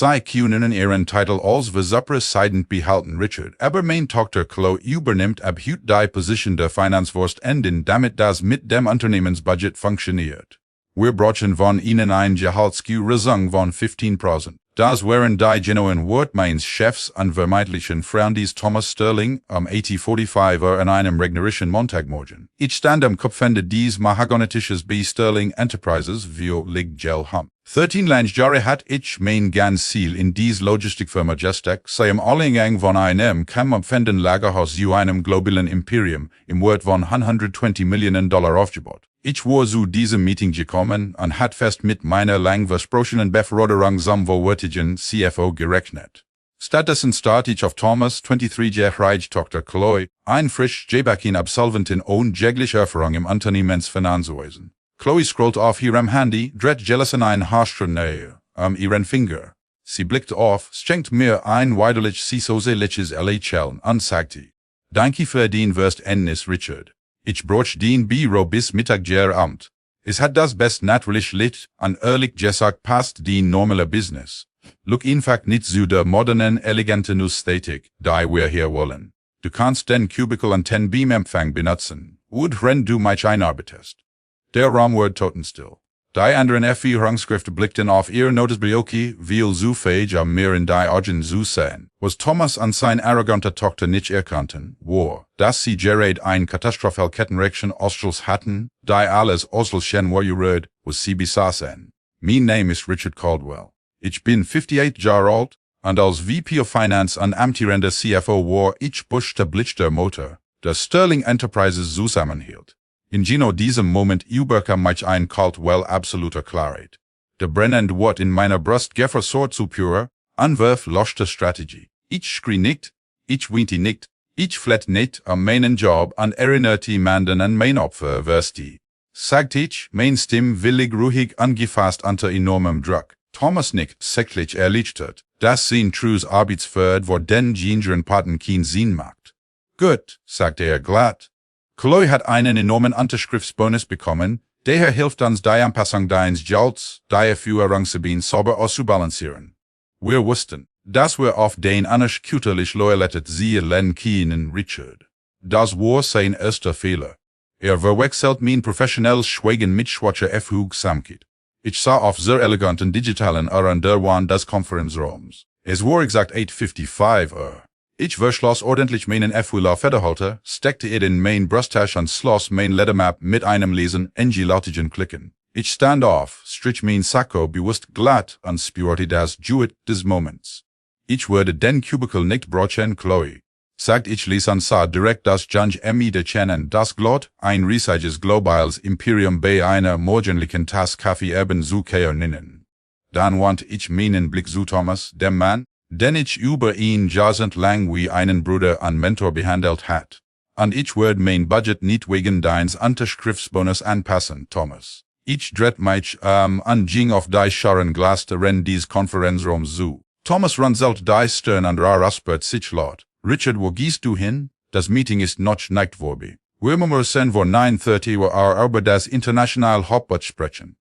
Sei kunnen ihren Titel als Versupresidend behalten Richard, aber mein Tochter Chloe übernimmt ab heute die Position der Finanzvorständin, damit das mit dem Unternehmensbudget funktioniert. Wir brauchen von ihnen ein Gehaltsgewinnung von 15%. Das wären die genauen Wort meines Chefs und vermeintlichen Freundes Thomas Sterling am 1845 an einem regnerischen Montagmorgen. Ich stand am Kopfende des mahagonitisches B. Sterling Enterprises, wo liegt gel hum. 13 Jahre hat ich mein ganz Ziel in dies Logistikfirma gesteckt, sei am Alleingang von einem Kampfenden Lagerhaus zu einem globalen Imperium im Wert von $120 Millionen aufgebaut. Ich war zu diesem Meeting gekommen und hat fest mit meiner lang versprochenen Beförderung zum wohlwärtigen CFO gerechnet. Stattdessen start ich auf Thomas 23-jährige Tochter Chloe, ein frisch gebackener Absolventin ohne jegliche Erfahrung im Unternehmensfinanzwesen. Chloe scrollt auf ihrem Handy, dreht jealous in ein Haarsträuch näher ihren Finger. Sie blickt auf, schenkt mir ein widerlich süßliches Lächeln und sagte, Danke für den wirst eines Richard. Ich brauch den Büro bis Mittag Abend. Es hat das best natürlich Licht, an ehrlich gesagt passt die normale Business. Look einfach nicht zu der modernen, eleganten Ästhetik, die wir hier wollen. Du kannst den Cubicle an den Beamempfang benutzen, und wenn du mich einarbeitest. Der Raum wird totenstill. Die anderen Führungskräfte blickten auf ihr Notizblock, weil zu fähig mir in die Augen zu sehen, was Thomas an sein arroganter Tochter nicht erkannten, war, dass sie gerade ein katastrophal Kettenreaktion Ausschluss hatten, die alles ausschließen war was sie besaßen. Mein Name ist Richard Caldwell. Ich bin 58 Jahre alt, und als VP of Finance und amtierender CFO war ich buchstäblich Motor, der Sterling Enterprises zusammenhielt. In genau diesem Moment überkam mich ein Caldwell absoluter Klarheit. Der brennende Wort in meiner Brust gefasort zu purer, anwurfloster Strategie. Ich schrie nicht, ich weinte nicht, ich flett nicht an meinen Job und erinnerte niemanden an mein Opfer, versti. Sagt ich, mein Stimm willig ruhig angefasst unter enormem Druck. Thomas nickt, sichtlich erleichtert, dass sein trus Arbeitsfeld vor den gingeren Paten keinen Sinn macht. Gut, sagte er glatt. Chloe hat einen enormen Unterschriftsbonus bekommen, der hilft uns die Anpassung deines Gehalts, die Führungssabine sauber auszubalancieren. Wir wussten, dass wir auf den unerschütterlich Loyalität sehen können, Richard. Das war sein erster Fehler. Verwechselt mein professionelles Schweigen mit schwacher Aufmerksamkeit. Ich sah auf sehr eleganten digitalen Uhren der Wand des Konferenzraums. Es war exakt 8:55 Uhr. Ich verschloss ordentlich meinen Federhalter, steckte ihn in mein Brusttasche und schloss mein Ledermap mit einem Lesen lautigen Klicken. Ich stand auf, strich mein Sakko bewusst glatt und spürte das Jewett des Moments. Ich würde den Cubicle nicht brauchen, Chloe. Sagt ich ließ und sah direkt das Junge de kennen, das Glot, ein riesiges globales Imperium bei einer morgendlichen Tasse Kaffee eben zu nennen. Dann wandte ich meinen Blick zu Thomas, dem Mann, den ich über ihn jahrzehntelang wie einen Bruder und Mentor behandelt hat. Und ich würde mein Budget nicht wegen deines Unterschriftsbonus anpassen, Thomas. Ich dreht mich und ging auf die Scharen Glasteren des Konferenzraums zu. Thomas runzelt die Stirn und räuspert sich laut. Richard, wo gehst du hin? Das Meeting ist noch nicht vorbei. Wir müssen vor 9:30 Uhr über das internationale Hauptbud sprechen.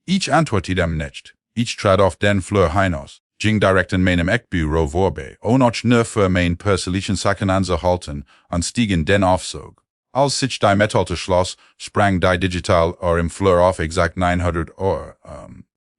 Ich antwortete dem nicht. Ich trat auf den Flur hinaus. Ging direkt in meinem Eckbüro vorbei, ohne nur für mein persönlichen Sachen anzuhalten, und stieg in den Aufzug. Als sich die Metalltür schloss, sprang die Digital im Flur auf exakt 900 Uhr.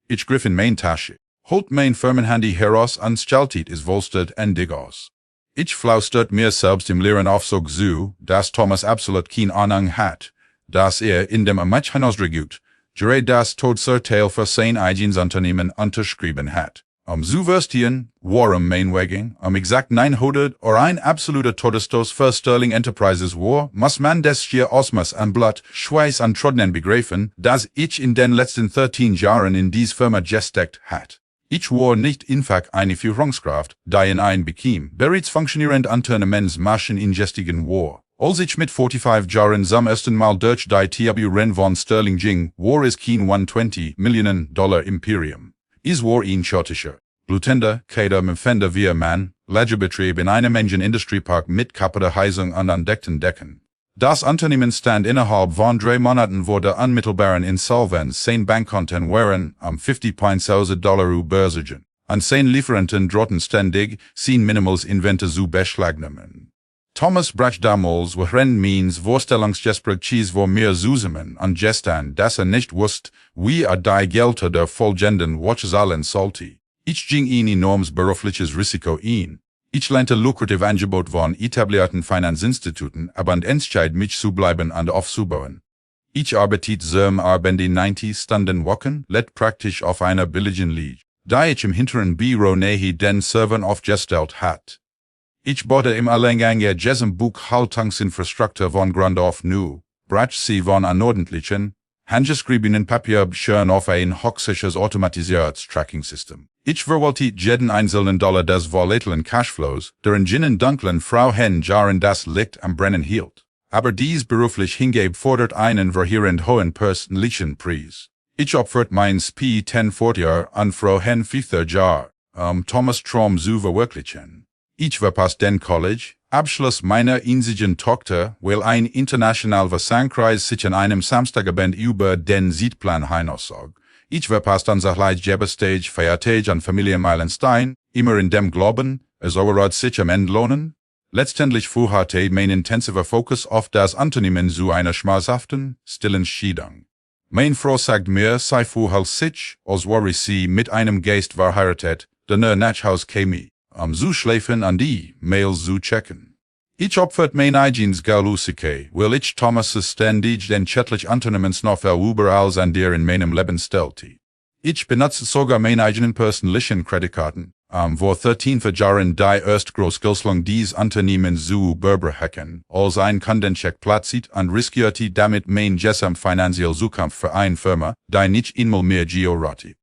Ich griff in mein Tasche, holt mein Firmenhandy heraus und stellte es wohlstert und dig aus. Ich flaustert mir selbst im leeren Aufzug zu, dass Thomas absolut keine Ahnung hat, dass in dem mich hinausgegut, gerade das Todesurteil für sein eigenes Unternehmen unterschrieben hat. So verstehen, warum meinetwegen, exakt 900 oder ein absoluter Todesstoß für Sterling Enterprises war, muss man des schier Ausmaß an Blut, Schweiß und Trodnen begreifen, das ich in den letzten 13 Jahren in dies Firma gesteckt hat. Ich war nicht einfach eine Führungskraft, die in ein bekiem, bereits funktionierend Unternehmensmaschen ingestiegen war. Als ich mit 45 Jahren zum ersten Mal durch die TW von Sterling ging, war es kein $120 Millionen Imperium. Es war ein schottischer, blutender, Kader-Empfänder wie man, Lagerbetrieb in einem Engine-Industriepark mit kaputter Heizung und undeckten Decken. Das Unternehmen stand innerhalb von 3 Monaten vor der unmittelbaren Insolvenz, sein Bankkonten waren $50.000 übersiegen. an sein Lieferanten drohten ständig, sein Minimals Invente zu beschlagnahmen. Thomas brach damals worin means Vorstellungsgesprächs wo mir zusammen an gestern, dass nicht wusst, wie die Gelder der Folgenden Wochen sollte. Ich ging in enormes berufliches Risiko ein. Ich lehnte lukrativ Angebot von etablierten Finanzinstituten, aber entscheid mich zu bleiben und aufzubauen. Ich arbeitet die 90 Stunden Wochen, let praktisch auf einer billigen Liege, da ich im hinteren Büro nahe den Servern aufgestellt hat. Ich baute im Alleingang diesem Buchhaltungsinfrastruktur von Grund auf nu, brach sie von an ordentlichen, handgeschriebenen Papierbüchern auf ein hochsicheres automatisiertes Tracking-System. Ich verwaltet jeden einzelnen Dollar des volatilen Cashflows, der in jenen dunklen Jahren das Licht am Brennen hielt. Aber dies beruflich hingeb fordert einen verheerend hohen personlichen Preis. Ich opfert mein Sp 10 Fortjahr an frohen 5. Jahr, Thomas Traum zu verwirklichen. Ich verpasst den College, Abschluss meiner einzigen Tochter, weil ein international Versankreis sich an einem Samstagabend über den Zeitplan hinaussog. Ich verpasst unser Leidgeberstage Feiertage an Familienmeilenstein, immer in dem Glauben, es wird sich am Ende lohnen. Letztendlich fuhrte mein intensiver Fokus auf das Unternehmen zu einer schmerzhaften, stillen Schiedung. Mein Frau sagt mir, sei fuhrhals sich, als wäre sie mit einem Geist verheiratet, der nach Haus käme, zu schläfen und die Mails zu checken. Ich opfert mein eigenes Galusike, weil ich Thomas ständig den schädlich Unternehmensnoffer überall an dir in meinem Leben stellte. Ich benutze sogar meine eigenen persönlichen Kreditkarten, vor 13 Jahren die erst Großgeltung dies Unternehmens zu überbrücken, als ein Kundencheck platziert und riskierte damit mein gesam finanziell Zukunft für eine Firma, die nicht einmal mehr georati.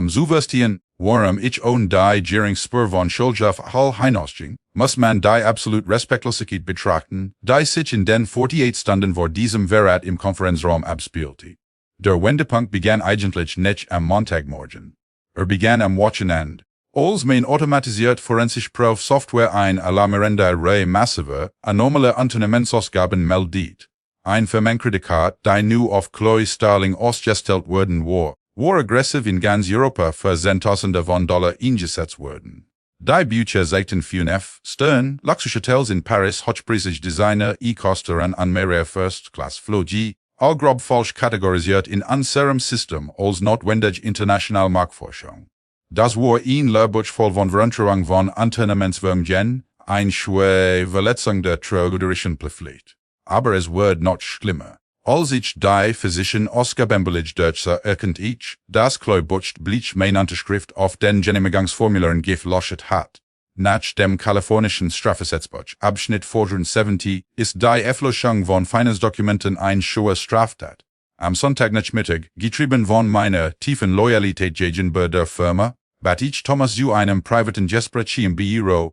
So verstehen, warum ich ohne die Geringsspur von Schuldschaf Hall hinausging, muss man die absolut Respektlosigkeit betrachten, die sich in den 48 Stunden vor diesem Verrat im Konferenzraum abspielte. Der Wendepunkt begann eigentlich nicht am Montagmorgen. Begann am Wochenende. Als mein automatisiert forensisch Prüfsoftware ein alarmierender Reihe massiver, anomale Unternehmensausgaben meldet. Ein Firmenkreditkart, die nu auf Chloe Starling ausgestellt worden war aggressiv in ganz Europa für Zehntausende von Dollar eingesetzt worden. Die Bücher zeigten F. Stern, Luxushotels in Paris, hochpreisig Designer, E-Costeran an mehrere First-Class-Flüge, all grob falsch kategorisiert in unserem System als notwendig international Marktforschung. Das war ein Lehrbuch voll von Verankerung von Unternehmenswirkungen, eine schwere Verletzung der trögerischen Pflicht. Aber es wird noch schlimmer. Als ich die physischen Ausgabenbeleg Deutscher erkennt ich, das Kleubucht bleich mein Unterschrift auf den Genehmigungsformularen gefloschet hat. Nach dem kalifornischen Strafgesetzbuch, Abschnitt 470, ist die Erfloschung von Finanzdokumenten ein schwere Straftat. Am Sonntagnachmittag, getrieben von meiner tiefen Loyalität gegenüber der Firma, bat ich Thomas zu einem privaten Gespräch im Büro,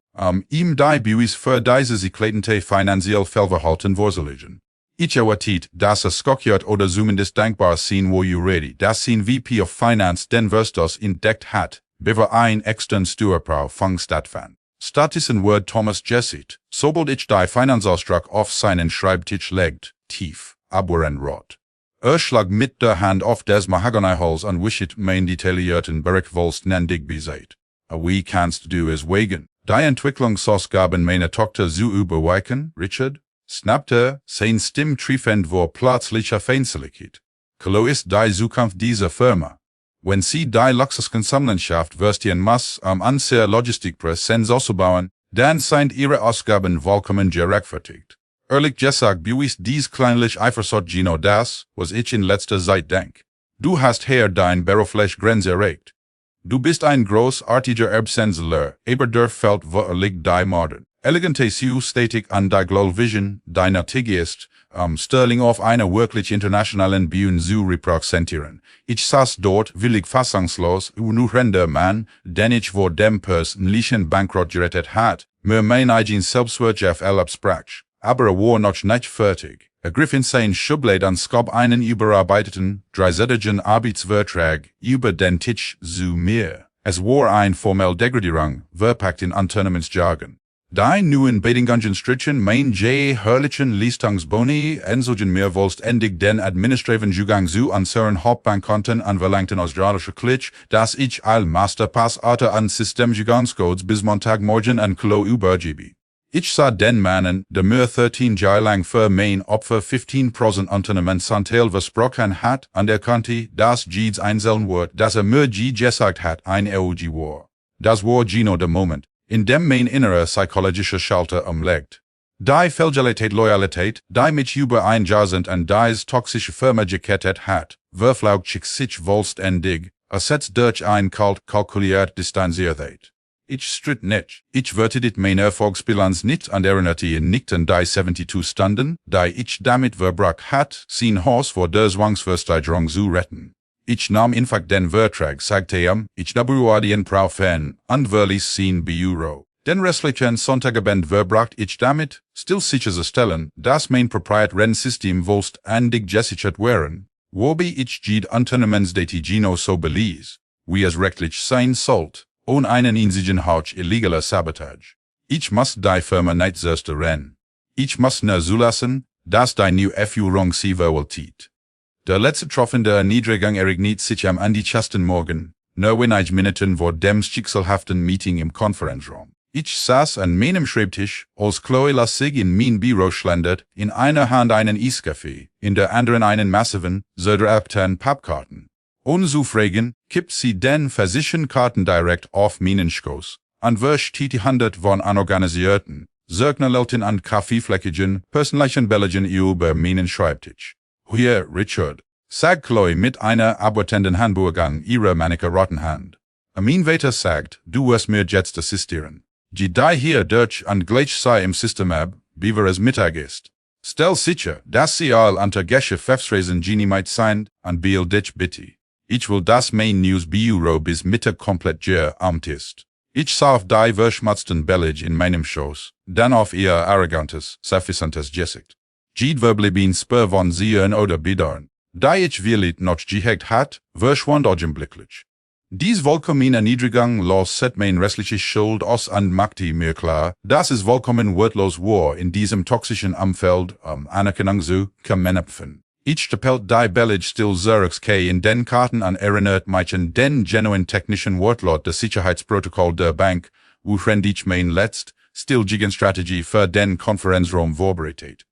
ihm die Beweis für diese gekleidete finanziell Fehlverhalten vorzulegen. Ich erwartet, dass es skockiert oder zumindest dankbar sein wo you ready, dass sein VP of Finance den Verstos entdeckt hat, bevor ein extern Steuerprüfung stattfand. Stattdessen wird Thomas jessit, sobald ich die Finanzausdruck auf seinen Schreibtisch legt, tief, abwehrend. Schlag mit der Hand auf des Mahagoniholz und wischet mein detaillierten Berichtvolstnendig beseit. Wie kannst du es wegen, die Entwicklungsausgaben meiner Tochter zu überweichen, Richard? Snappte, sein Stimm triefend vor plötzlicher Feinseligkeit. Klo ist die Zukunft dieser Firma. Wenn sie die Luxuskonsummenschaft verstehen muss, unser Logistikprozess auszubauen, dann sind ihre Ausgaben vollkommen gerechtfertigt. Ehrlich gesagt beweist dies kleinlich Eifersucht genau das, was ich in letzter Zeit denk. Du hast hier dein berufliche Grenze erreicht. Du bist ein großartiger Erbsenzler, aber der Feld wo liegt die Morden. Elegante Su stetig an die Glow-Vision, die nötig ist, Sterling auf einer wirklich internationalen Bühne zu repräsentieren. Ich saß dort, willig fassungslos, unruhender Mann, den ich vor dem persönlichen Bankrott gerettet hat, mir mein eigenes Selbstwirtschaft absprach. Aber war noch nicht fertig. Griff in sein Schublade und schob einen überarbeiteten, dreiseitigen Arbeitsvertrag über den Tisch zu mir. Es war eine formelle Degradierung, verpackt in Unternehmensjargon. Die neuen Bedingungen strichen mein herrlichen Leistungsboni enzogen mir vollständig den administrativen Zugang zu unseren Hauptbankkonten an verlangten australische Klitsch, dass ich all Masterpassarte an Systemzugangscodes bis Montagmorgen an Klo übergebe. Ich sah den Mannen, der mir 13 Jahre lang für mein Opfer 15% Unternehmensanteil versprochen hat, an der Kante, dass Jeeds einzeln wird, dass mir gesagt hat, ein EOG war. Das war Gino der Moment, in dem mein innerer psychologischer Schalter umlegt. Die Fehlgeleität Loyalität, die mich über ein Jahrzehnt an dies toxische Firma gekettet hat, verflaugt sich vollständig, ersetzt durch ein kalt kalkuliert Distanziertheit. Ich stritt nicht. Ich wertete meine Erfolgsbilanz nicht an erinnerte nicht an die 72 Stunden, die ich damit verbracht hat, sein Haus vor der Zwangsversteigerung zu retten. Ich nahm einfach den Vertrag, sagte ich nabuade den Praufen, und verließ sein Büro. Den restlichen Sonntagabend verbracht ich damit, still sicherzustellen, dass mein Proprietären-System vollständig gesichert wären, wobei ich die Unternehmensdate Gino so beließ, wie es rechtlich sein sollte. Ohne einen einzigen Hauch illegaler Sabotage. Ich muss die Firma nicht zerstören. Ich muss nur zulassen, dass die neue Führung sie verwaltet. Der letzte Tropfen Niedrigung erignet sich am andichasten Morgen, nur wenig Minuten vor dem schicksalhaften Meeting im Konferenzraum. Ich saß an meinem Schreibtisch, als Chloe sich in mein Büro schlendert, in einer Hand einen Eiskaffee, in der anderen einen massiven, zerdrapten Pappkarten. Ohne zu fragen, kippt sie den Versicherungskarten direkt auf meinen Schoß, und wischt die Hundert von unorganisierten, Sögnerlauten und kaffeefleckigen, persönlichen Bälligen über meinen Schreibtisch. Hier, Richard, sagt Chloe mit einer abwertenden Handbewegung ihrer Manike roten Hand. Mein Vater sagt, du wirst mir jetzt assistieren. Die hier durch und gleich sei im System ab, wie wir es Mittag ist. Stell sicher, dass sie all unter Geschäftsreisen genehmigt sind, und beeil dich bitte. Ich will das mein News Büro bis Mittag komplett amt ist. Ich sah auf die verschmutzten Bellage in meinem Schoß, dann auf ihr arrogantes, suffisantes Gesicht. Jed verblieben spur von sehen oder bedauern. Da ich wirklich noch gehegt hat, verschwand augenblicklich. Dies vollkommene Niedrigung los set mein restliche Schuld aus und machte mir klar, dass es vollkommen wortlos war in diesem toxischen Umfeld, Anerkennung zu kämpfen. Ich stapelt die Bellage still Zurichs in den Karten an erinnert mich an den genuinen technischen Wortlaut des Sicherheitsprotokoll der Bank, worin ich mein letzt, stillgegen Strategie für den Konferenzraum vorbereitet.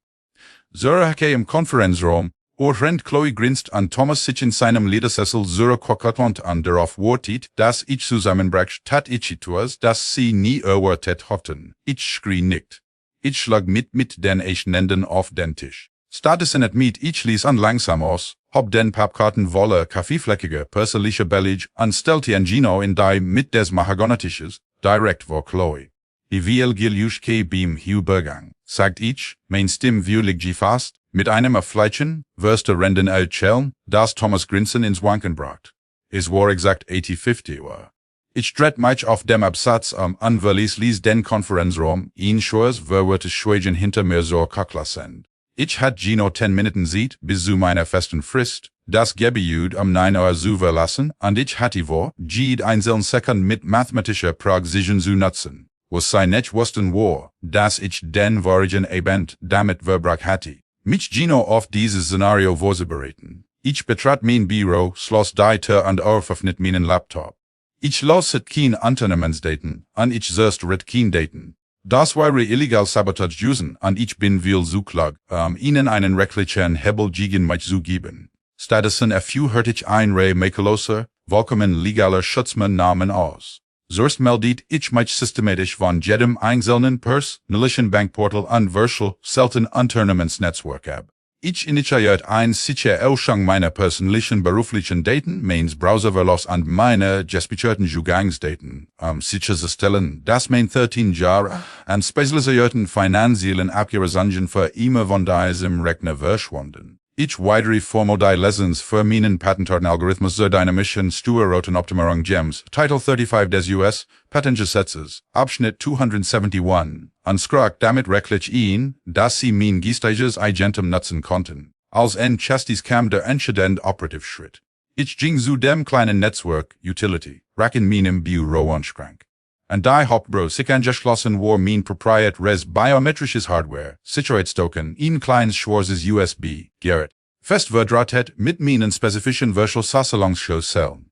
Zurich im Konferenzraum, während Chloe grinst und Thomas sich in seinem Ledersessel Zurich kokettant und darauf wartet, dass ich zusammenbrach, tat ich etwas, das sie nie erwartet hatten. Ich schrie nicht. Ich schlag mit den Händen auf den Tisch. Stattdessen et mit ich ließ an langsam aus, hob den Pappkarten voller kaffeefleckige persönliche Bellage und stellte an Gino in die mit des Mahagonitisches, direkt vor Chloe. I will Giljuschke beim Übergang, sagt ich, mein Stimm wühlig fast, mit einem Affleitchen, wirste Renden Schelm, das Thomas Grinsen ins Wanken bracht. Es war exakt 80-50 war. Ich drehte mich auf dem Absatz und verließ den Konferenzraum, ihn schurs verwirrte Schweigen hinter mir so kaklassend. Ich hat Gino 10 Minuten Zeit bis zu meiner festen Frist, das Gebühr 9 Uhr zu verlassen, und ich hatte vor, jede einzelne Sekund mit mathematischer Präzision zu nutzen. Was sei nicht wussten war, dass ich den vorigen Abend damit verbracht hatte, mich Gino auf dieses Szenario vorzubereiten. Ich betrat mein Büro, schloss die Tür und öffnete meinen Laptop. Ich loset kein Unternehmensdaten, und ich selbst red kein Daten. Das wäre illegal Sabotage usen, und ich bin will zu klag, ihnen einen rechtlichen Hebel gegen mich zu geben. Stattdessen hörte ich ein makelloser, vollkommen legaler Schutzmann-Namen aus. Zuerst meldet ich mich systematisch von jedem einzelnen persönlichen Bankportal und virtual selten Unternehmensnetzwerk ab. Ich initiiert ein Sicherstellung meiner persönlichen beruflichen Daten, meines Browserverlaufs und meiner gespeicherten Zugangsdaten, sicherzustellen, dass mein 13 Jahre an spezialisierten finanziellen Abgewöhnungen für immer von diesem Rechner verschwunden. Ich weitere Formo die Lessons für meinen patentierten Algorithmus zur dynamischen Steuerrotenoptimierung GEMS, Title 35 des US Patentgesetzes, Abschnitt 271, und sprach damit rechtlich ein, dass sie mein geistiges Agentum nutzen konnten. Als Chestis kam der entscheidende Operativschritt. Ich ging zu dem kleinen Netzwerk, Utility, rack in meinem Büro anschrank. Und die Hauptbro sich angeschlossen war mein Propriet res biometrisches Hardware, Sicherheitstoken, in kleines schwarzes USB, Gerrit. Fest verdrahtet mit meinen spezifischen Virtual Sassalongs-Show-Cellen.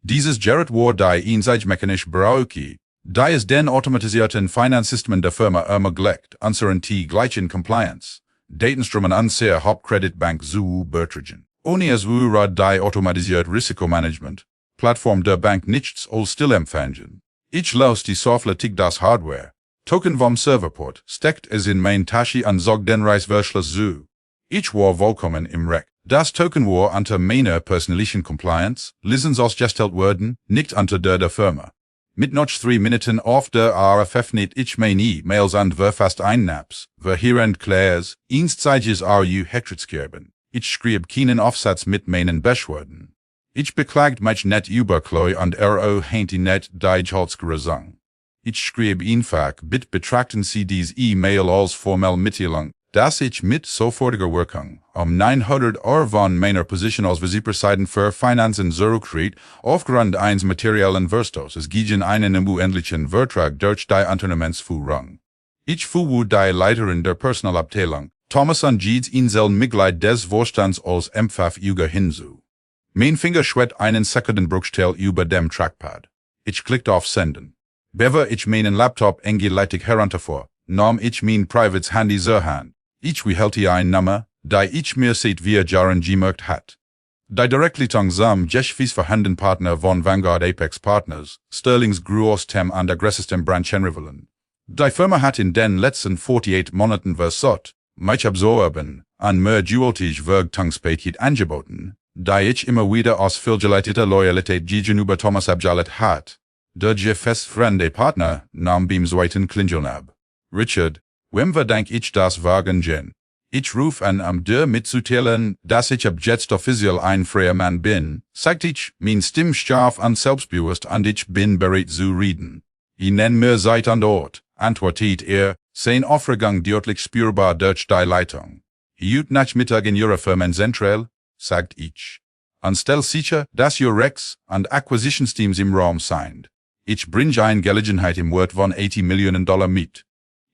Dieses Gerrit war die einseitig mechanisch Brauki, die es den automatisierten Finanzsystemen der Firma ermöglicht, unseren gleichen Compliance, Datenströmen an sehr Hauptkreditbank zu bertragen. Ohne es wäre die automatisiert Risikomanagement, Plattform der Bank nichts als stillempfangen. Ich los die Software das Hardware. Token vom Serverport, steckt es in mein Tasche und sorgt den Reisverschluss zu. Ich war vollkommen im Reck. Das Token war unter meiner persönlichen Compliance, Lizenz ausgestellt worden, nicht unter der Firma. Mit noch 3 Minuten auf der RFF nicht ich meine E-Mails und verfasst Einnaps, verheerend Clairs, einstzeitiges RU Hektritzgerben. Ich schrieb keinen Aufsatz mit meinen Beschwerden. Ich beklagt mich net über Chloe und hänti net die Holzgerasang. Ich schrieb einfach, bitte betrachten Sie diese E-Mail als formelle Mitteilung, dass ich mit sofortiger Wirkung 900 von meiner Position als Vizepresident für Finanzen zurücktritt, aufgrund eines materiellen Verstoßes gegen einen unendlichen Vertrag durch die Unternehmensführung. Ich fuhr die Leiterin der Personalabteilung, Thomas und Jeeds Inseln Mitglied des Vorstands als Empfaf hinzu. Mein Finger schwett einen Sekundenbruchteil über dem Trackpad. Ich klickte auf Senden. Bevor ich meinen Laptop eingeleitet herunterfuhr, nahm ich mein privates Handy zur Hand. Ich wählte eine Nummer, die ich mir seit wir Jahren gemerkt hat. Die Direktleitung zum Geschäfts vorhandenen Partner von Vanguard Apex Partners, Sterlings größtem und aggressivstem Branchenrivalen. Die Firma hat in den letzten 48 Monaten versucht, mich absorben, und mehr dualtig Werktagspaket angeboten, die ich immer wieder aus vielgeleiteter Loyalität gegenüber Thomas abgelet hat. Der festfremde Partner nahm beim zweiten Klingeln ab. Richard, wem verdank ich das Wagen gen? Ich ruf an dir mitzuteilen, dass ich ab jetzt offiziell ein freier Mann bin, sagt ich, mein Stimm scharf und selbstbewusst und ich bin bereit zu reden. Ich nenn mir Zeit und Ort, antwortet sein Aufregung deutlich spürbar durch die Leitung. Heute Nachmittag in Ihrer Firmenzentrale, sagt ich. Und stell sicher, dass Ihr Rex und Acquisitionsteams im Raum sind. Ich bringe eine Gelegenheit im Wert von $80 Millionen mit.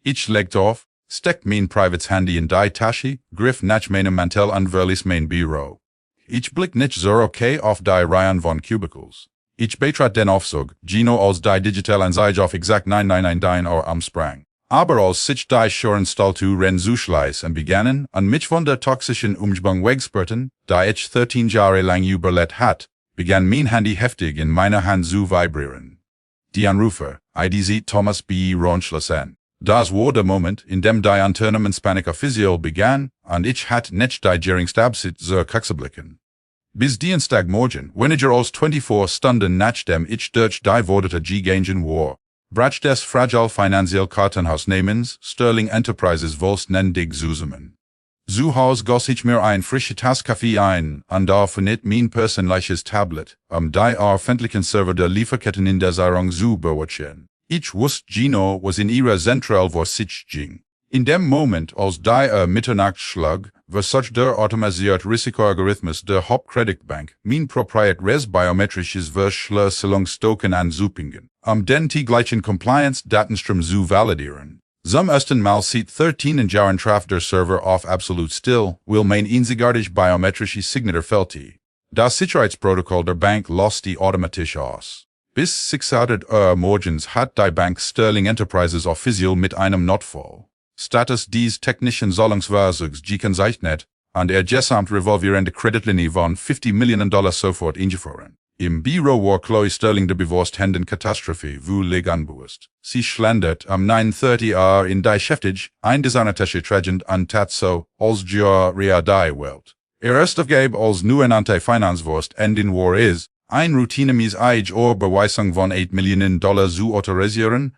Ich legt auf, steckt mein privates Handy in die Tasche, griff nach meinem Mantel und verließ mein Büro. Ich blick nicht so okay auf die Reihen von Cubicles. Ich betrat den Aufzug, Gino als die digitale Anzeige auf exakt 999 Uhr am Sprang. Aber als sich die Schuren stall zu rennen zu schließen begannen und mich von der toxischen Umgebung wegspürten, die ich 13 Jahre lang überlebt hat, begann mein Handy heftig in meiner Hand zu vibrieren. Die Anrufer, IDZ Thomas B. Ronschlassen. Das war der Moment, in dem die Unternehmenspanik offiziell begann, und ich hatte nicht die geringste Absicht zur Kaxeblicken. Bis Dienstagmorgen, weniger als 24 Stunden nachdem ich durch die Worte gegangen war, brach des fragile finanziell Kartenhausnehmens Sterling Enterprises vollständig zusammen. Zu Hause goss ich mir ein frische Tasse Kaffee ein, und verniet mein persönliches Tablet, die öffentlichen Server der Lieferketten in der Sicherung zu bewachen. Ich wusste Gino was in ihrer Zentrale vor sich ging. In dem Moment, als die Mitternacht schlug, versuchte der automatisierte Risikoalgorithmus der Hauptkreditbank, mein proprietäres biometrisches Verschlüsselungstoken anzupingen, den gleichen Compliance-Datenstrom zu validieren. Zum ersten Mal seit 13 Jahren traf der Server auf absolut still, will mein einzigartig biometrisches Signature fehlte. Das Sicherheitsprotokoll der Bank lost die automatisch aus. Bis 600 Uhr morgens hat die Bank Sterling Enterprises offiziell mit einem Notfall Status des technischen Zahlungsversuchs gekennzeichnet und gesamt revolvierende Kreditlinie von $50 Millionen sofort eingefroren. Im Büro war Chloe Sterling der bewusst Händen Katastrophe völlig unbewusst. Sie schlendert 9:30 Uhr in die Schäftig, ein Designertasche tragend und tat so, als rea die Welt. Erst aufgab als nuenante Finanzwurst endin war ein routinemäßig Beweisung von $8 Millionen zu autorisieren,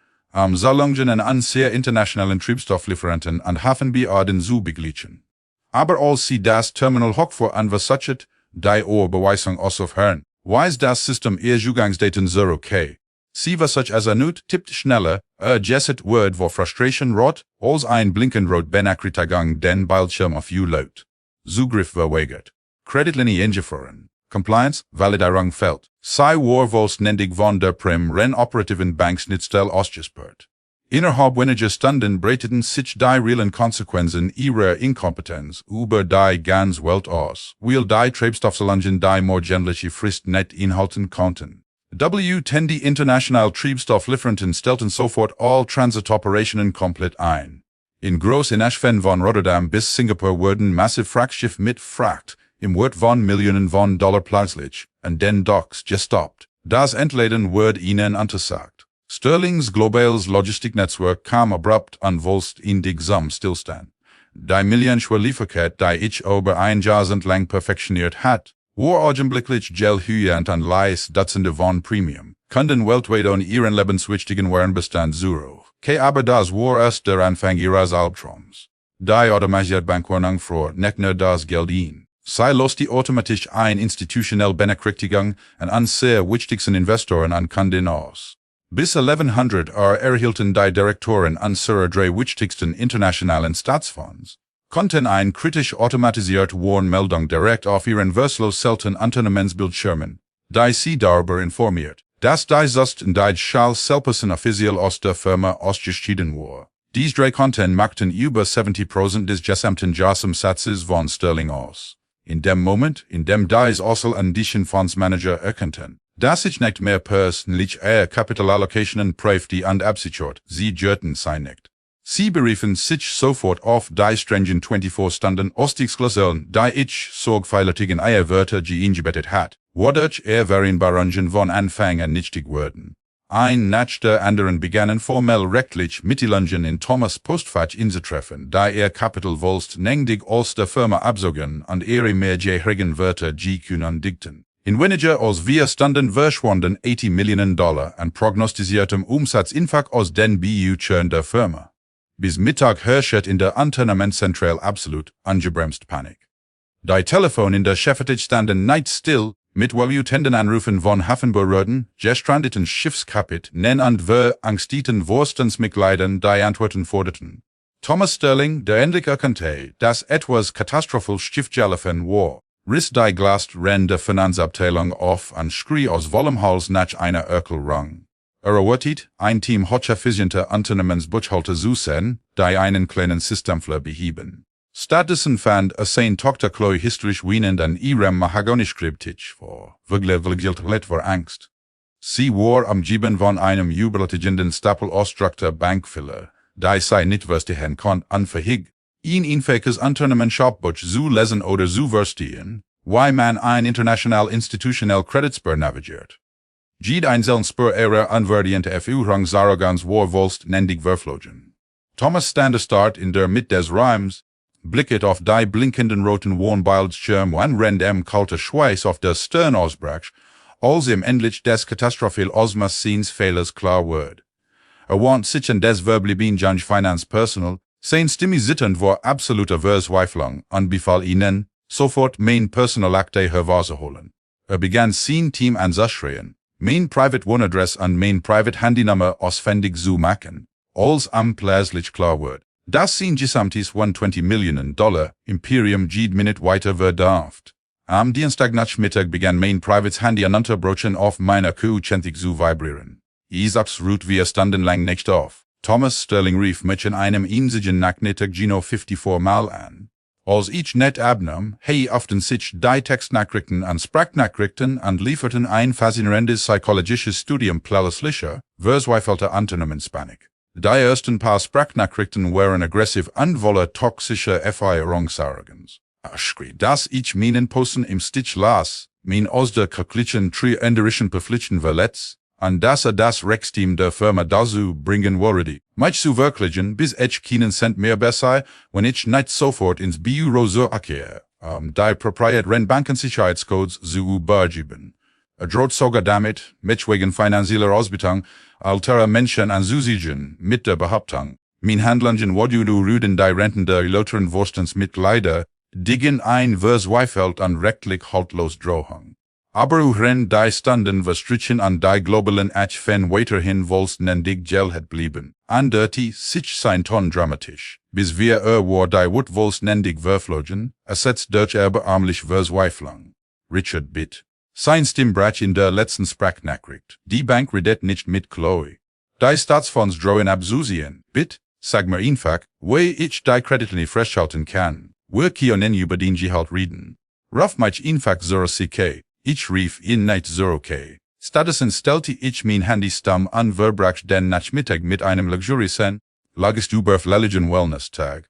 Salungen an sehr internationalen Treibstofflieferanten und Hafenbehörden zu begleichen. Aber als sie das Terminal hochfuhr und versuchte, die Beweisung auszuführen, weiß das System ihr Zugangsdaten sehr okay. Sie versucht es erneut, tippt schneller, jesset Word vor Frustration rot, als ein blinkend rot Benachrichtigung den Bildschirm auf laut. Zugriff verweigert. Kreditlinie eingefroren. Compliance, Validierung fällt. Sei Warvolst nendig von der Prim ren operativen Bankschnittstelle ausgespürt. Innerhalb weniger Stunden breiteten sich die realen Konsequenzen ihrer Inkompetenz über die ganze Welt aus, weil die Treibstoffzahlen die morgendliche Frist nicht inhalten konnten. W10 die international Treibstofflieferanten stellten sofort all Transitoperationen komplett ein. In Groß-Inäschfen von Rotterdam bis Singapur wurden massive Frachtschiffe mit Fracht im Wert von Millionen von Dollar plötzlich an den Docks gestoppt. Das Entladen wurde ihnen untersagt. Sterling's globales Logistiknetzwerk kam abrupt an Volst in die Stillstand. Die millionenschwere Lieferkette, die ich über ein Jahrzehnt lang perfektioniert hat, war augenblicklich gellhüend an Leis Dutzende von Premium, Kunden weltweit an ihren lebenswichtigen Warenbestand zero. Aber das war erst der Anfang ihres Albtraums. Die automatisierte Bankordnung vor Neckner das Geld in. Sei los die automatisch ein institutionell Benachrichtigung an sehr wichtigsten Investoren an Kunden aus. Bis 1100 erhielten die Direktoren unserer drei wichtigsten internationalen Staatsfonds, konnten ein kritisch automatisierte Warnmeldung direkt auf ihren verslosselten Unternehmensbildschirmen, die sie darüber informiert, dass die Sust in die Schall selpersen offiziell aus der Firma ausgeschieden war. Diese drei Konten machten über 70% des gesamten Jahresumsatzes von Sterling aus. In dem Moment, in dem dies ausländischen Fondsmanager erkannten, dass ich nicht mehr persönlich Kapitalallocationen prüfte und absichert, sie jörten sie nicht. Sie beriefen sich sofort auf die strengen 24-Stunden Ausstiegsklauseln, die ich sorgfältigen Eierwörter eingebettet hat, wodurch Vereinbarungen von Anfang an nichtig wurden. Ein nach der anderen begannen formell rechtlich Mitteilungen in Thomas Postfach einzutreffen, da Kapital Volst nendig aus der Firma abzogen und ihre mehrjährigen Wörter kündigten. In weniger als 4 Stunden verschwanden $80 Millionen an prognostiziertem Umsatzinfach aus den Büchern der Firma. Bis Mittag herrscht in der Unternehmenszentrale absolut ungebremst Panik. Die Telefon in der Chefetage standen nicht still, mit Wellutenden Anrufen von Hafenbehörden, gestrandeten Schiffskapitän und verangsteten Vorstandsmitgliedern, die Antworten forderten. Thomas Sterling, der endlich erkannte, dass etwas katastrophal schiefgelaufen war, riss die Glasrende der Finanzabteilung auf und schrie aus vollem Hals nach einer Erklärung. Erwartet, ein Team hocheffizienter Unternehmensbuchhalter zu sehen, die einen kleinen Systemfehler beheben. Stattdessen fand seine Tochter Chloe historisch wienend an ihrem Mahagonischreibtisch vor, wirklich vor Angst. Sie war umgeben von einem überwältigenden Stapel ausgedruckter Bankfehler, die sie nicht verstehen konnte, unfähig, ihn infähiges Unternehmensschapbuch zu lesen oder zu verstehen, wie man ein international institutionell Kreditspur navigiert. Jede einzelne Spur ihrer unvariante Verführungsarroganz war Volst nendig verflogen. Thomas Start in der Mitte des Rhymes, blicket auf die blinkenden roten Warnbildschirm und rennt kalter Schweiß auf der Stirn ausbrach, als ihm endlich des katastrophal Ausmaß seines Fehlers klar wird. Want sich an des verblieben Finanzpersonal, sein Stimme zitternd war absoluter Verzweiflung und befahl ihnen, sofort mein Personalakte hervorzuholen. Begann sein Team anzuschreien, mein Private Wohnadress und mein Private Handynummer ausfindig zu machen, als am plötzlich klar wird, dass sein gesamtes $120 Millionen Imperium jede Minute weiter verdarft. Am Dienstagnachmittag begann mein privates Handy ununterbrochen auf meiner Q20 zu vibrieren. Ich absolut wir standen lang nicht auf. Thomas Sterling rief mich in einem einzigen Nachmittag 54 Mal an. Als ich nicht abnahm, öffneten sich die Textnachrichten und Sprachnachrichten und lieferten ein faszinierendes psychologisches Studium plötzlicher, verzweifelter Unternehmenspanik. Die ersten paar Sprachnachrichten waren aggressiv und voller toxischer Verärgerungsarroganz. Schrie, dass ich meinen Posten im Stich las, mein aus der kirchlichen trienderischen Verpflichtung verletzt, und dass das Rechtsteam der Firma dazu bringen würde, mich zu verkligen, bis ich keinen Cent mehr besser, wenn ich nicht sofort ins Büro zurückkehre, die proprietären Bankensicherheitscodes zu übergeben. Droht sogar damit, mich wegen finanzieller Ausbeutung alterer Menschen anzusiegen, mit der Behauptung, mein Handlungen wurde rüden die Renten der älteren Vorstandsmitglieder, diggen ein verzweifelt und rechtlich haltlos Drohung. Aber uhren die Stunden verstrichen an die globalen Achfen weiterhin vollständig Geld blieben, anderte sich sein Ton dramatisch, bis wir war die Wut vollständig verflogen, ersetzt durch erbärmlich Verzweiflung. Richard Bitt. Sein Stimmbrach in der letzten Sprachnachricht. Die Bank redet nicht mit Chloe. Die Staatsfonds drohen abzusehen. Bitt, sag mir einfach, wie ich die Kredite nicht freischalten kann. Wir können über den Gehalt reden. Ruf mich einfach zur CK. Ich rief ihn nicht zur OK. Stattdessen stellte ich mein Handy stumm an verbracht den Nachmittag mit einem luxuriösen, lagest über Verlegen Wellness-Tag.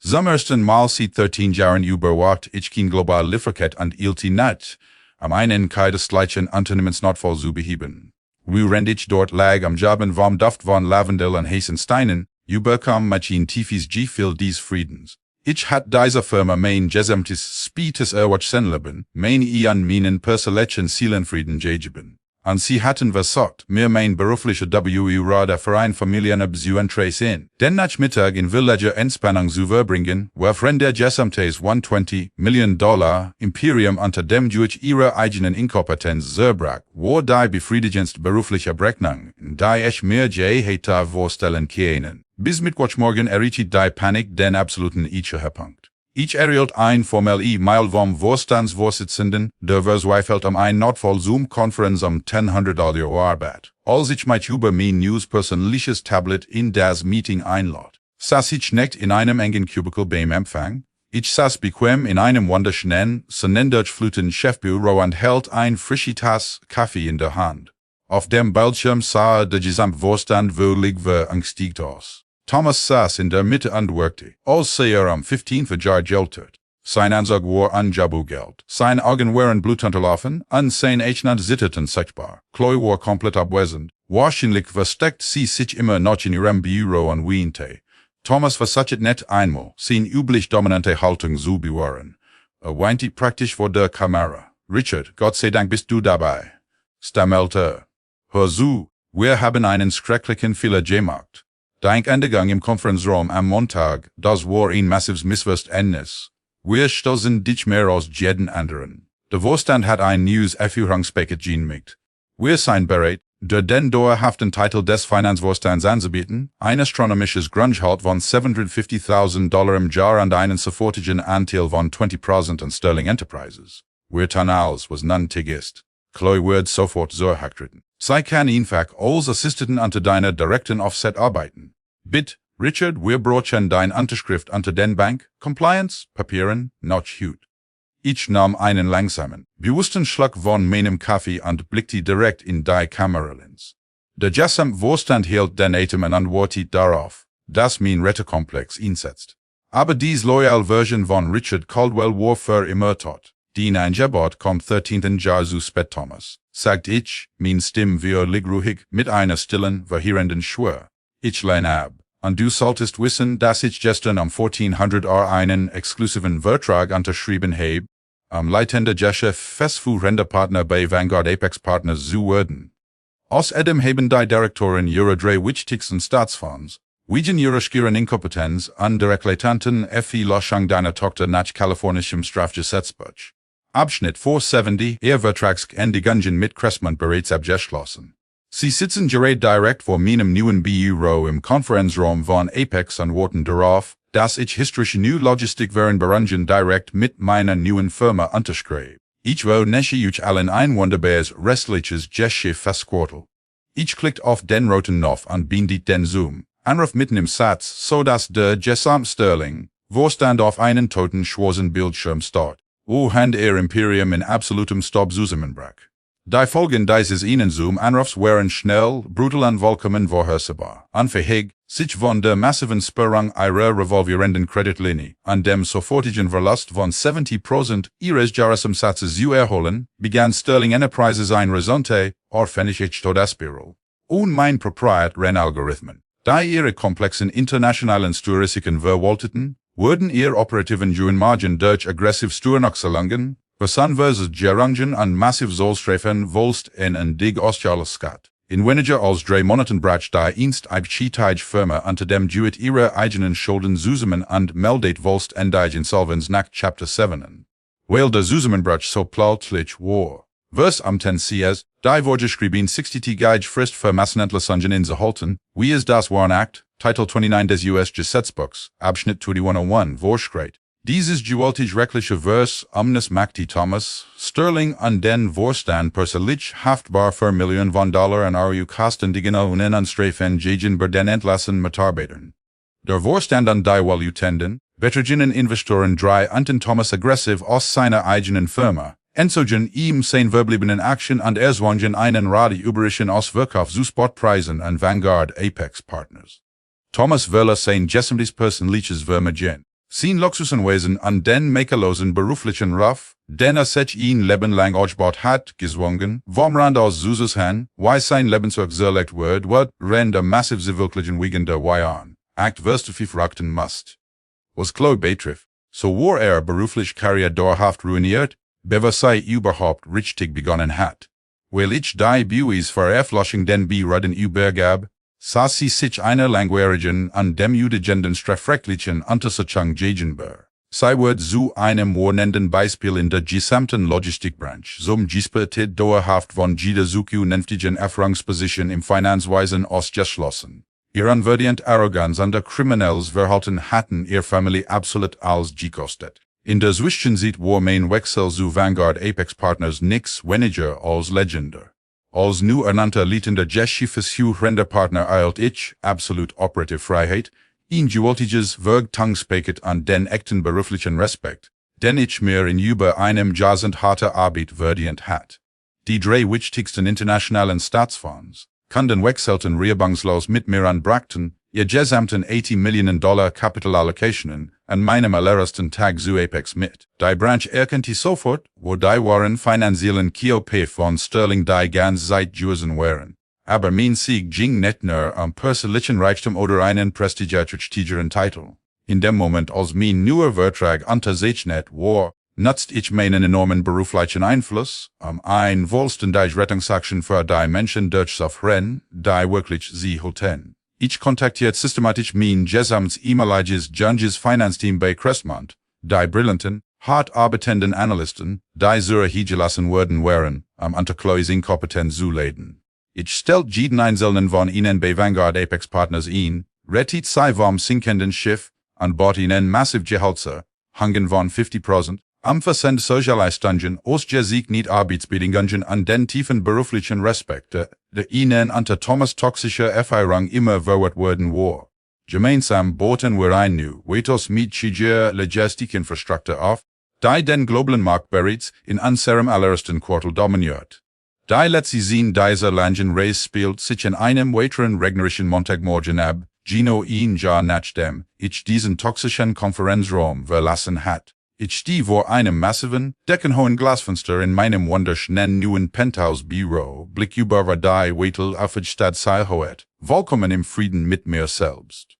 Zum ersten Mal seit 13 Jahren überwacht ich kein global Lieferkette und ilti nicht, am einen des gleichen Unternehmensnotfall zu beheben. Während ich dort lag am Jaben vom Duft von Lavendel und heißen Steinen, überkam mich ein tiefes Gefühl des Friedens. Ich hat diese Firma mein gesamtes spätes Erwachsenenleben, mein an meinen persönlichen Seelenfrieden gegeben. Und sie hatten versucht, mir mein beruflicher W-Rada für ein Familienabzug zu den Nachmittag in Villager Entspannung zu verbringen, wofern der gesamtes $120 Million Imperium unter dem durch ihre eigenen Inkompetenz zerbrach, war die befriedigendste berufliche Berechnung, die ich mir je hätte vorstellen können. Bis Mittwochmorgen erriet die Panik den absoluten Höhepunkt. Ich erhielt ein formell E-Mail vom Vorstandsvorsitzenden, der verzweifelt ein Notfall Zoom-Konferenz 1000 Arbeit. Als ich mich über mein neues persönliches Tablet in das Meeting einlad, saß ich nicht in einem engen Cubicle beim Empfang. Ich saß bequem in einem wunderschönen, sonnendurchfluteten Chefbüro und hält ein frische Tasse Kaffee in der Hand. Auf dem Bildschirm sah der Gesamtvorstand völlig verängstigt aus. Thomas saß in der Mitte und workte, als am 15. Jahr geltert. Sein Anzug war Anjabugeld. Seine Augen waren blutunterlaufen, und sein Eichner zitterten sichtbar. Chloe war komplett abwesend. Wahrscheinlich versteckt sie sich immer noch in ihrem Büro und weinte. Thomas versuchte nicht einmal, seine üblich dominante Haltung zu bewahren. Weinte praktisch vor der Kamera. Richard, Gott sei Dank bist du dabei, stammelte. Hör zu, wir haben einen schrecklichen Fehler gemacht. Dein Eingang im Konferenzraum am Montag, das war ein massives Missverständnis. Wir stoßen dich mehr als jeden anderen. Der Vorstand hat ein neues Erführungspaket genehmigt. Wir sind bereit, den dauerhaften Titel des Finanzvorstands anzubieten, ein astronomisches Grundgehalt von $750.000 im Jahr und einen sofortigen Anteil von 20% an Sterling Enterprises. Wir tun alles, was nötig ist. Chloe wird sofort zurücktreten. Sie kann einfach als Assistentin unter deiner direkten Offset arbeiten. Bitte, Richard, wir brauchen deine Unterschrift unter den Bank, Compliance, Papieren, noch heute. Ich nahm einen langsamen, bewussten Schluck von meinem Kaffee und blickte direkt in die Kameralens. Der Gesamtvorstand hielt den Atem und antwortete darauf, dass mein Retterkomplex einsetzt. Aber dies loyal Version von Richard Caldwell war für immer tot. Die Angebot kommt 13. Jahr zu spät, Thomas, sagt ich, mein Stimme völlig ruhig, mit einer stillen, verheerenden Schwur. Ich lehne ab. Und du solltest wissen, dass ich gestern 1400 einen exklusiven Vertrag unterschrieben habe, leitender Chef festführender Partner bei Vanguard Apex Partners zu werden. Außerdem haben die Direktoren ihre drei wichtigsten Staatsfonds, wegen ihrer schieren Inkompetenz und der eklatanten Verlöschung deiner Tochter nach kalifornischem Strafgesetzbuch. Abschnitt 470, Vertragsänderungen mit Cressman bereits abgeschlossen. Sie sitzen gerade direkt vor meinem neuen Büro im Konferenzraum von Apex und warten darauf, dass ich historische New Logistik Warenbereichen direkt mit meiner neuen Firma unterschreibe. Ich will nicht allen ein wunderbares restliches Geschäft festquartel. Ich klickt auf den roten Knopf und bindet den Zoom. Anruf mitten im Satz, so dass der Gesamtsterling Vorstand auf einen toten schwarzen Bildschirm starrt. Hand Imperium in absolutem Stopp zusammenbrach. Die Folgen dieses Zoom-Anrufs waren schnell, brutal und vollkommen vorhersehbar. Unfähig, sich von der massiven Sperrung ihrer revolvierenden Kreditlinie und dem sofortigen Verlust von 70% ihres Jahresumsatzes zu erholen, begann Sterling Enterprises ein Resonte, orphanage Todesspiral. Und mein proprietären Algorithmen, da ihre komplexen internationalen Statistiken verwalteten, wurden ihr operativen Margen durch aggressiv Steuernoxelungen, versus Gerungen und massiv Zollstreifen volst en dig Ostjahresskat. In weniger als 3 Monaten brach die einst Firma unter dem Duet ihrer eigenen Schulden zusammen und meldet volst en die Insolvenz nach Chapter 7. Weil der Zusammenbruch so plötzlich war. Vers am 10 CS, die vorgeschrieben 60-tägige Frist für Massenentlassungen inzuhalten, wie es das Warnakt, Title 29 des US Gesetzbuchs, Abschnitt 2101, vorschreibt. Dieses gewaltig rechtliche Vers omnes machte Thomas, Sterling an den Vorstand persönlich haftbar für Millionen von Dollar an RU kostendigen unansträfen gegen den entlassen Mitarbeitern. Der Vorstand an die Walutenden, betragenen Investoren drei anten Thomas aggressiv aus seiner eigenen Firma, entzogen ihm sein verbliebenen Aktien und erzwangen einen Radi übrigen Ausverkauf zu Spotpreisen an Vanguard Apex Partners. Thomas wolle sein gesamtes persönliches Vermögen, sein Luxusanwesen an den makellosen beruflichen Ruf, den sich ihn lebenlang aufgebaut hat, gezwungen, vom Rand aus Zuses Han, wie sein Lebenswerk zerlegt wird, der massiv sie wirklichen wegen der Jahren, Act verstufi verraten must. Was Chloe betrifft, so war beruflich Karriere dauerhaft ruiniert, bevor sei überhaupt richtig begonnen hat. Weil ich die Buis Veröffentlichung den Beratern übergab, sah sie sich einer langwierigen an dem jüdischen strafrechtlichen Untersuchung gegenüber. Sie wird zu einem warnenden Beispiel in der gesamten Logistikbranche, zum Gispetit dauerhaft von jeder zukünftigen Erfahrungsposition im Finanzwesen ausgeschlossen. Ihr anwärtend Arroganz und der kriminelles Verhalten hatten ihr Familie absolut als gekostet. In der Zwischenzeit war mein Wechsel zu Vanguard Apex Partners nix weniger als legendär. Als nu ernannter leitender Geschäftsführender Partner eilt ich, absolut operative Freiheit, ein gewaltiges Werktagspaket an den echten beruflichen Respekt, den ich mir in über einem Jahrzehnt harter Arbeit verdient hat. Die drei wichtigsten internationalen Staatsfonds konnten wechselten reibungslos mit mir anbrachten, ihr gesamten $80 Millionen Kapitalallocationen an meinem allerersten Tag zu Apex mit. Die Branche erkannte sofort, wo die wahren finanziellen Kiope von Sterling die ganze Zeit gewesen waren. Aber mein Sieg ging nicht nur persönlichen Reichtum oder einen prestigiösen Titel. In dem Moment, als mein neuer Vertrag unterzeichnet war, nutzt ich meinen enormen beruflichen Einfluss, ein vollständig Rettungsaktion für die Menschen durchzuführen, die wirklich sie hielten. Ich kontaktiert systematisch mein gesamtes ehemaliges Finanzteam bei Crestmont, die brillanten, hart arbeitenden Analysten, die zur gelassen worden waren, Unterkleusing Kompetenz zu leiden. Ich stellt jeden einzelnen von ihnen bei Vanguard Apex Partners ein, rettet sie vom sinkenden Schiff, und bot ihnen massiv Gehaltser, hangen von 50%, Versend Sozialleistungen aus Sieg nicht Arbeitsbedingungen an den tiefen beruflichen Respekt, der ihnen unter Thomas toxischer Erfahrung immer verwehrt worden war. Gemeinsam boten wir ein weitaus mächtiger Logistikinfrastruktur auf, die den globalen Markt bereits in unserem allerersten Quartal dominiert. Die letzte Sinn dieser langen Reise spielt sich in einem weiteren regnerischen Montagmorgen ab, Gino ein Jahr nachdem ich diesen toxischen Konferenzraum verlassen hat. Ich stehe vor einem massiven, deckenhohen Glasfenster in meinem wunderschönen neuen Penthouse-Büro, Blick über die Weitel auf die Stadt Seilhoet, vollkommen im Frieden mit mir selbst.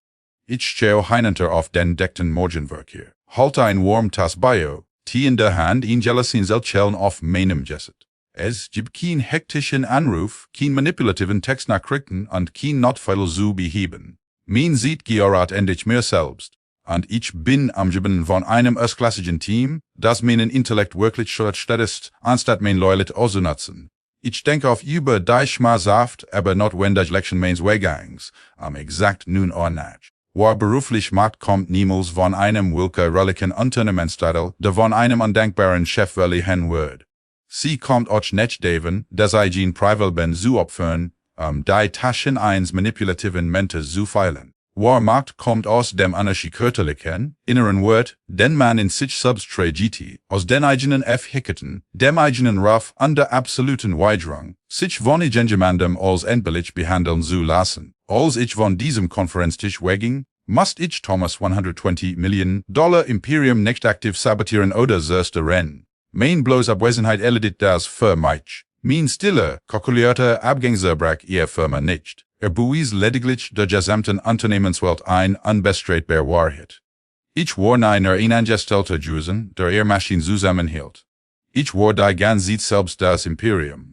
Ich stehe hinunter auf den deckten Morgenverkehr, halte ein warm Tass Bio, Tee in der Hand, ein Gelasin Selchellen auf meinem Jesset. Es gibt kein hektischen Anruf, kein manipulativen Textnachrichten und kein Notfall zu beheben. Mein sieht georat endlich mir selbst. Und ich bin umgeben von einem erstklassigen Team, das meinen Intellekt wirklich statt ist, anstatt mein Loyalität auszunutzen. Ich denke auf über die schmerzhaft, aber notwendig Lektion meines Weggangs, exakt nun nach. War beruflich Macht kommt niemals von einem willkürlichen Unternehmenstitel, der von einem undankbaren Chef verliehen wird. Sie kommt auch nicht davon, dass ich ihn privat bin zu opfern, die Taschen eines manipulativen Mentes zu feilen. War Macht kommt aus dem unerschütterlichen, inneren Wert, den man in sich selbst trägt, aus den eigenen Fähigkeiten, dem eigenen Ruf und der absoluten Weigerung, sich von irgendjemandem als endbillig behandeln zu lassen. Als ich von diesem Konferenztisch wegging, musste ich Thomas $120 Millionen Imperium nicht aktiv sabotieren oder zerstören. Mein bloß Abwesenheit erledigt das für mich. Mein stiller, kalkulierter Abgangserbrach ihrer Firma nicht. Bewies lediglich der gesamten Unternehmenswelt ein unbestreitbar Wahrheit. Ich war einer Angestellter gewesen, der Maschine zusammenhielt. Ich war die ganze Zeit selbst das Imperium.